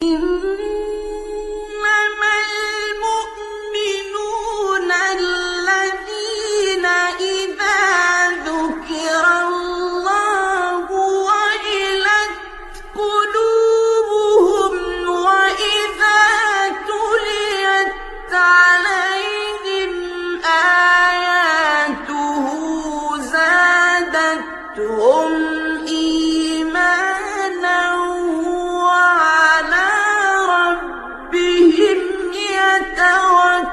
إنما المؤمنون الذين إذا ذكر الله وجلت قلوبهم وإذا تليت عليهم آياته زادتهم إيمانا وعلى ربهم يتوكلون.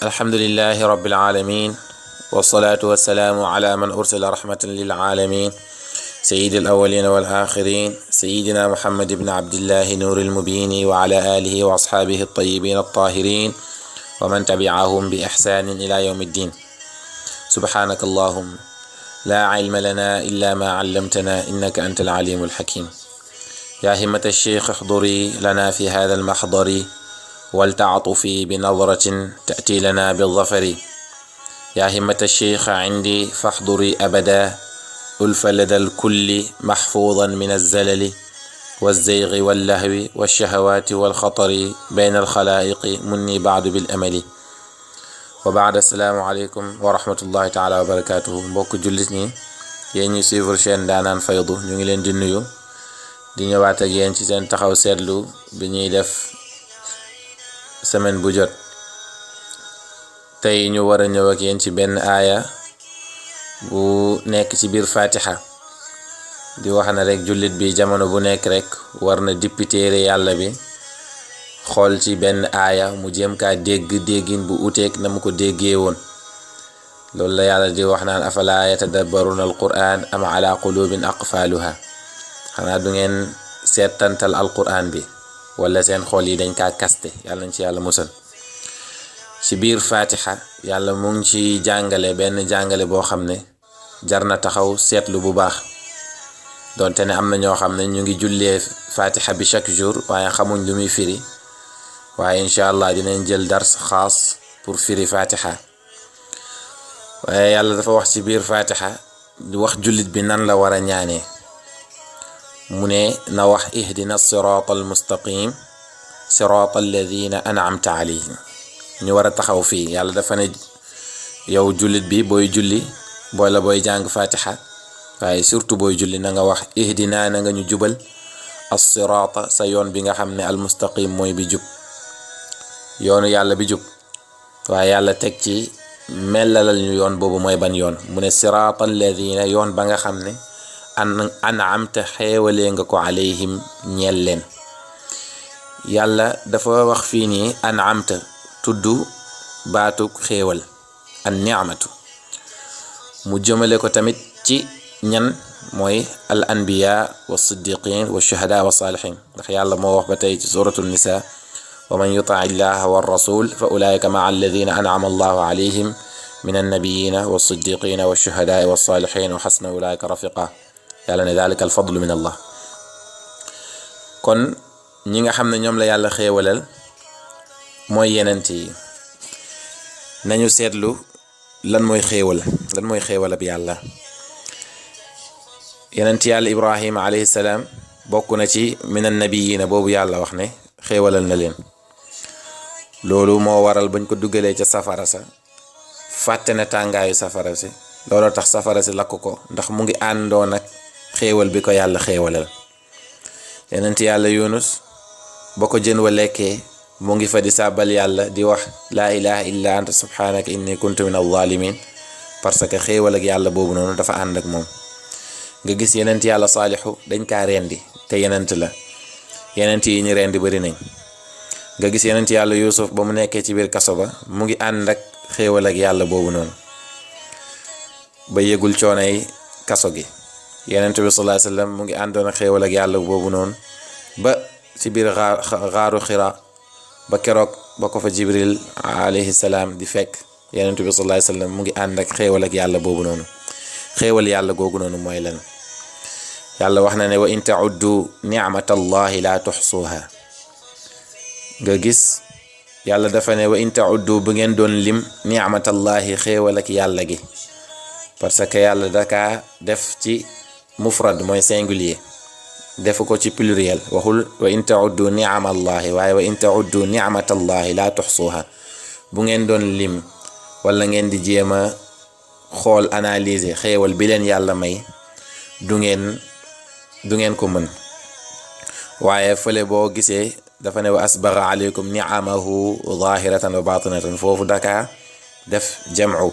الحمد لله رب العالمين، والصلاة والسلام على من أرسل رحمة للعالمين، سيد الأولين والآخرين، سيدنا محمد بن عبد الله نور المبين، وعلى آله وأصحابه الطيبين الطاهرين، ومن تبعهم بإحسان إلى يوم الدين. سبحانك اللهم لا علم لنا إلا ما علمتنا إنك أنت العليم الحكيم. يا همة الشيخ احضري لنا في هذا المحضر، ولتعطفي بنظرة تأتي لنا بالظفر. يا همة الشيخ عندي فاحضري أبدا، ألف لدى الكل محفوظا من الزلل والزيغ واللهو والشهوات والخطر بين الخلائق مني بعد بالأمل. وبعد السلام عليكم ورحمة الله تعالى وبركاته. mbokk jullit ñi, yéen ñi suivre chaîne Ndaanaan Faydu, ñu ngi leen di nuyu di ñëwaat ak yéen ci seen taxaw seetlu bi ñuy def semaine bu jot. tey ñu war a ñëw ak yéen ci benn aaya bu nekk ci biir Fatiha di wax na rek jullit bi jamono bu nekk rek war na dippi téere yàlla bi, xool ci benn aaya mu jéem kaa dégg déggin bu uteek na mu ko déggee woon. loolu la yàlla di wax naan afala yatadabbaruna alquran am ala qulubin aqfaluha. xanaa du ngeen seetantal alquran bi wala seen xool yi dañ kaa kaste? yàlla nañ ci yàlla musal. ci biir Fatiha yàlla mu ngi ci jàngale benn jàngale boo xam ne jar na taxaw seetlu bu baax. donte ne am na ñoo xam ne ñu ngi jullee Fatiha bi chaque jour waaye xamuñ lu muy firi, waaye incha allah dinañ jël dars xaas pour firi Fatiha. waaye yàlla dafa wax ci biir Fatiha di wax jullit bi nan la war a ñaanee. mu ne na wax ihdina sirata almustaqim sirata alladina an'amta alayhim. ñu war a taxaw fii. yàlla dafa ne yow jullit bi booy julli booy jàng Fatiha, waaye surtout booy julli na nga wax ihdina, na nga ñu jubal as-sirata, sa yoon bi nga xam ne almustaqim mooy bi jub, yoonu yàlla bi jub. waaye yàlla teg ci mellalal ñu yoon boobu mooy ban yoon. mu ne sirata alladina, yoon ba nga xam ne an'amta xeewalee nga ko alayhim ñeel leen. yàlla dafa wax fii nii an'amta, tudd baatu xéewal an ni'matu, mu jëmale ko tamit ci ñan mooy al anbiya wa siddiqin wa shuhada wa salihin. ndax yàlla moo wax ba tey ci suratul nisa wa man yuti illaha wa rasul fa ulaika maa alladina an'ama allahu alayhim min annabiyina wa siddiqina wa shuhada wa salihin wa xasna ulaika rafiqa. yàlla ne dalika al fadlu min allah. kon ñi nga xam ne ñoom la yàlla xéewalal mooy yenent yi. nañu seetlu lan mooy xéewal ab yàlla. yenent yàlla Ibrahima alayhi salaam bokk na ci min annabiyina boobu yàlla wax ne xéewalal na leen. loolu moo waral bañ ko duggalee ca safara sa fàtte na tàngaayu safara si, looloo tax safara si lakk ko, ndax mu ngi àndoon ak xéewal bi ko yàlla xéewalal. yenent yàlla Yunus ba ko jën wa lekkee mu ngi fa di sàbbal yàlla di wax laa ilaha illa anta subhanaka inni kuntu min alzalimin, parce que xéewal ak yàlla boobu noonu dafa ànd ak moom. nga gis yenent yàlla Saalixu dañ kaa rendi te yenent la. yenent yi ñu rendi bari nañ. nga gis yenent yàlla Yuusuf ba mu nekkee ci biir kaso ba mu ngi ànd ak xéewal ak yàlla boobu noonu ba yëgul coonay kaso gi. yenent bi sallallahu alayhi wasallam mu ngi àndoon ak xéewal ak yàlla boobu noonu ba ci biir xaaru Xira, ba keroog ba ko fa Jibril alayhi salaam di fekk. yenent bi sallallahu alayhi wasallam mu ngi ànd ak xéewal ak yàlla boobu noonu. xéewal yàlla googu noonu mooy lan? yàlla wax na ne wa in ta'uddu ni'matallahi la tuxsuha. nga gis yàlla dafa ne wa in ta'uddu, bu ngeen doon lim ni'matallahi xéewal ak yàlla gi parce que yàlla daka def ci mufrad mooy singulier defu ko ci pluriel waxul wa in ta'uddu ni'amallahi waaye wa in ta'uddu ni'matallahi la tuxsuha bu ngeen doon lim wala ngeen di jéem a xool analyser xéewal bi leen yàlla may du ngeen ko mën waaye fële boo gisee dafa ne wa asbagha alaykum ni'amahu zahiratan wa batinatan foofu daka def jam'u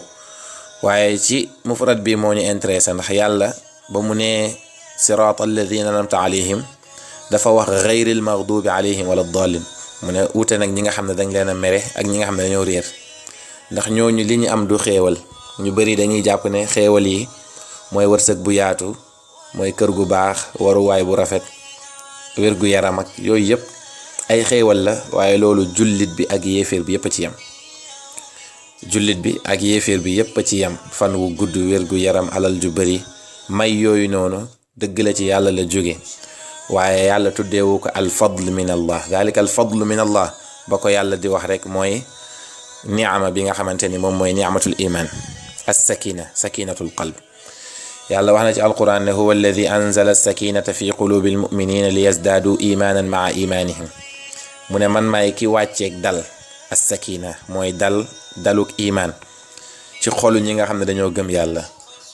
waaye ci mufrad bi moo ñu intéressé ndax yàlla ba mu ne sirata alladhina an'amta alayhim dafa wax ghayril maghdubi alayhim wala dallin mu ne uute nag ñi nga xam ne dañ leen a mere ak ñi nga xam ne dañoo réer ndax ñooñu li ñu am du xéewal ñu bari dañuy jàpp ne xéewal yi mooy wërsëg bu yaatu mooy kër gu baax waruwaay bu rafet wér gu yaram ak yooyu yëpp ay xéewal la waaye loolu jullit bi ak yéeféer bi yëpp a ci yam jullit bi ak yéeféer bi yëpp a ci yam fan wu gudd wér gu yaram alal ju bari may yooyu noonu dëgg la ci yàlla la jóge waaye yàlla tuddeewu ko al fadl min allah dalika al fadl min allah ba ko yàlla di wax rek mooy ni'ama bi nga xamante ni moom mooy ni'matul iman sakinatul qalb yàlla wax na ci alquran ne huwa alladi anzala as-sakinata fi qulubi almuminina liyazdadu imanan maa imanihim mu ne man maay ki wàcceeg dal as-sakina mooy daluk iman ci xolu ñi nga xam ne dañoo gëm yàlla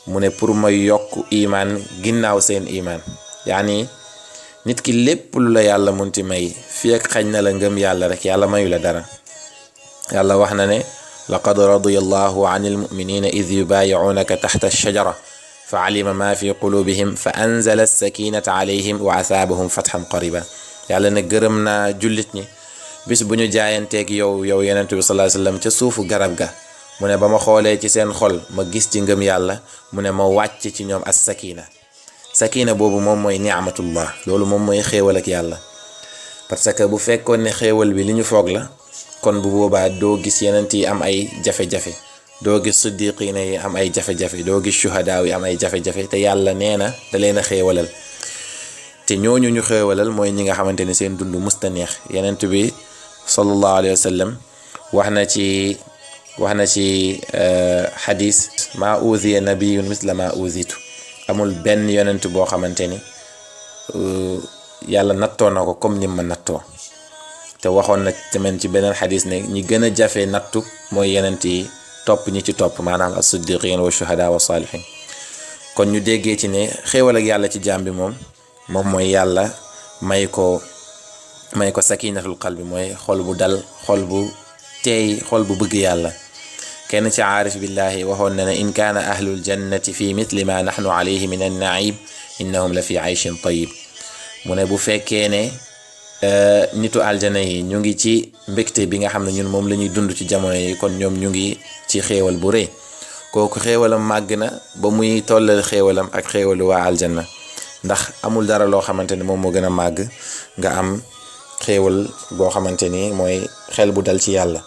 mu ne pour may yokk iman ginnaaw seen iman yaani nit ki lépp lu la yàlla munti may fi ak xañ na la ngëm yàlla rek yàlla mayu la dara yàlla wax na ne laqad radiyallahu anil muminina id yubayi'unaka taxta ash-shajara fa alima ma fi qulubihim fa anzala as-sakinata alayhim wa asaabahum fathan qariba yàlla ne gërëm naa jullit ñi bis bu ñu jaayanteeg yow yonent bi sallallahu alayhi wasallam ca suufu garab ga mu ne ba ma xoolee ci seen xol ma gis ci ngëm yàlla mu ne ma wàcc ci ñoom as-sakina boobu moom mooy ni'matullah loolu moom mooy xéewal ak yàlla parce que bu fekkoon ne xéewal bi li ñu foog la kon bu boobaa doo gis yenent yi am ay jafe-jafe doo gis siddiqiina yi am ay jafe-jafe doo gis shuhadaa yi am ay jafe-jafe te yàlla nee na da leen a xéewalal te ñooñu ñu xéewalal mooy ñi nga xamante ne seen dund musta neex yenent bi sallallahu alayhi wa sallam wax na ci xadis maa uziya nabiyun misla maa uzitu amul benn yonent boo xamante ni yàlla nattoo na ko comme ni ma nattoo te waxoon na tamit ci beneen xadis ne ñi gën a jafe nattu mooy yenent yi topp ñi ci topp maanaam as-siddiqin wa shuhada wa salihin kon ñu déggee ci ne xéewal ak yàlla ci jaam bi moom mooy yàlla may ko sakinatul qalbi mooy xol bu dal xol bu teey xol bu bëgg yàlla kenn ci aarif billahi waxoon na ne in kaana ahlul jannati fi mithli ma nahnu alayhi min an-na'im innahum la fi ayshin tayyib mu ne bu fekkee ne nitu aljana yi ñu ngi ci mbégte bi nga xam ne ñun moom la ñuy dund ci jamono yi kon ñoom ñu ngi ci xéewal bu rëy kooku xéewalam màgg na ba muy tollal xéewalam ak xéewalu waa aljanna ndax amul dara loo xamante ni moom moo gën a màgg nga am xéewal boo xamante ni mooy xel bu dal ci yàlla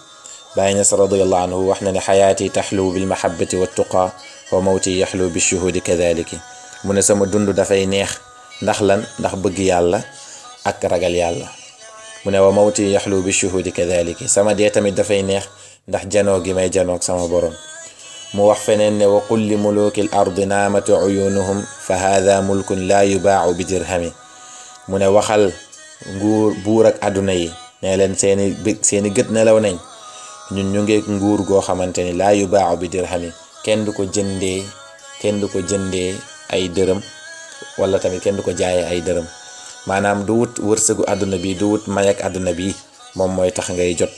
Baay Ñas radiyallahu anhu wax na ne xayaati taxlu bil mahabbati wa tuqa wa mawti yaxlu bi shuhudi kadhaliki mu ne sama dund dafay neex ndax lan ndax bëgg yàlla ak ragal yàlla mu ne wa mawti yaxlu bi shuhudi kadhaliki sama dee tamit dafay neex ndax janoo gi may janoog sama borom mu wax feneen ne wa qul li muluki l ardi naamatu uyunuhum fa hadha mulkun laa yubaacu bi dirhami mu ne waxal buur ak àdduna yi ne leen seeni gët nelaw nañ ñun ñu ngeek nguur goo xamante ni laa yubaacu bi dirhami kenn du ko jëndee ay dërëm wala tamit kenn du ko jaayee ay dërëm maanaam du wut wërsëgu àdduna bi du wut may ak àdduna bi moom mooy tax ngay jot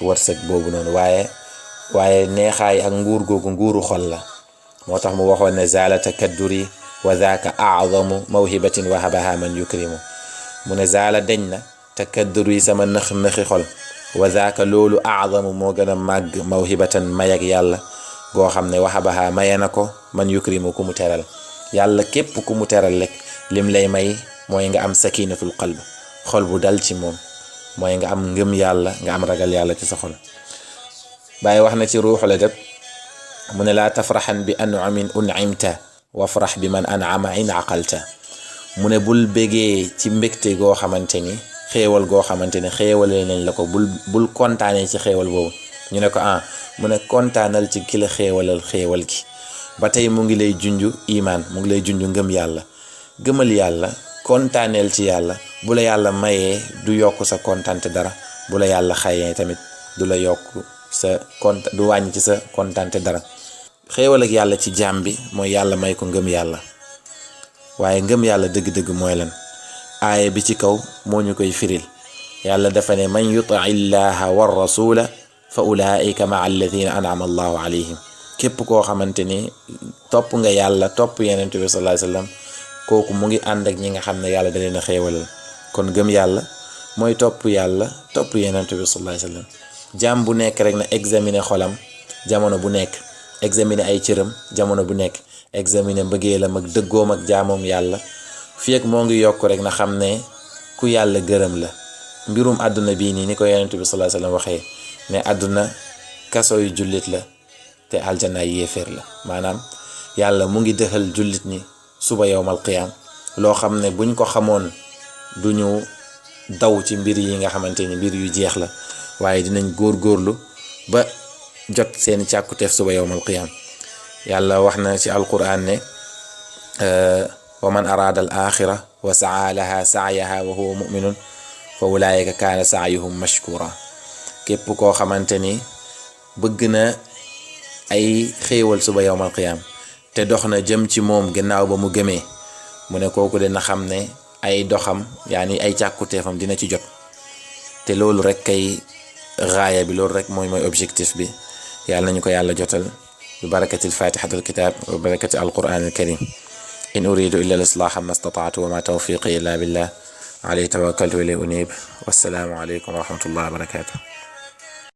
wërsëg boobu noonu waaye neexaay ak nguur googu nguuru xol la moo tax mu waxoon ne zaala takadduri wa zaaka a'zamu mawhibatin wahabaha man yukrimu mu ne zaala deñ na takadduri sama nëxi xol wa zaaka loolu a'zamu moo gën a màgg mawhibatan may ak yàlla goo xam ne wahabaha maye na ko man yukrimu ku mu teral yàlla képp ku mu teral rek lim lay may mooy nga am sakinatul qalb xol bu dal ci moom mooy nga am ngëm yàlla nga am ragal yàlla ci sa xol Baay wax na ci ruuxul adab mu ne laa tafraxan bi an'amin un'imta wafrax bi man an'ama in aqalta mu ne bul bégee ci mbégte goo xamante ni xéewal goo xamante ni xéewalee nañ la ko bul kontaanee ci xéewal boobu ñu ne ko mu ne kontaanal ci ki la xéewalal xéewal gi ba tey mu ngi lay junju imaan, mu ngi lay junju ngëm yàlla. gëmal yàlla, kontaaneel ci yàlla. bu la yàlla mayee du yokk sa kontaante dara, bu la yàlla xayee tamit du la yokk sa du wàññi ci sa kontaante dara. xéewal ak yàlla ci jaam bi mooy yàlla may ko ngëm yàlla. waaye ngëm yàlla dëgg-dëgg mooy lan? aaya bi ci kaw moo ñu koy firil. yàlla dafa ne man yuti illaha war rasula fa ulaika maa alladina an'ama allahu alayhim. képp koo xamante ni topp nga yàlla, topp yenent bi sallallahu alayhi wasallam, kooku mu ngi ànd ak ñi nga xam ne yàlla da leen a xéewalal. kon gëm yàlla mooy topp yàlla, topp yenent bi sallallahu alayhi wasallam. jaam bu nekk rek na examiner xolam jamono bu nekk, examiner ay cëram jamono bu nekk, examiner mbëggeelam ak dëggoom ak jaamoom yàlla. fii ak moo ngi yokk rek na xam ne ku yàlla gërëm la. mbirum àdduna bii nii ni ko yenent bi sallallahu alayhi wasallam waxee ne àdduna kaso yu jullit la te aljanaay yéeféer la. maanaam yàlla mu ngi dëxal jullit ñi suba yowmal qiyaam loo xam ne buñ ko xamoon duñu daw ci mbir yi nga xamante ni mbir yu jeex la, waaye dinañ góorgóorlu ba jot seeni càkkuteef suba yowmal qiyaam. yàlla wax na ci alquran ne wa man araada al axira wa saa laha saayaha wa huwa muminun fa ulaayika kaana saayuhum mashkura. képp koo xamante ni bëgg na ay xéewal suba yowmal qiyaam te dox na jëm ci moom gannaaw ba mu gëmee, mu ne kooku dina xam ne ay doxam yaani ay càkkuteefam dina ci jot. te loolu rek kay gaaya bi, loolu rek mooy objectif bi. yàlla nañu ko yàlla jotal bi barakati al-fatihatil kitab wa barakati al-quran al-karim. in uridu illa al-islaha ma stata'tu wa ma tawfiqi illa billah alayhi tawakkaltu wa ilayhi unib. wassalaamu alaykum wa rahmatullahi wa barakatuh.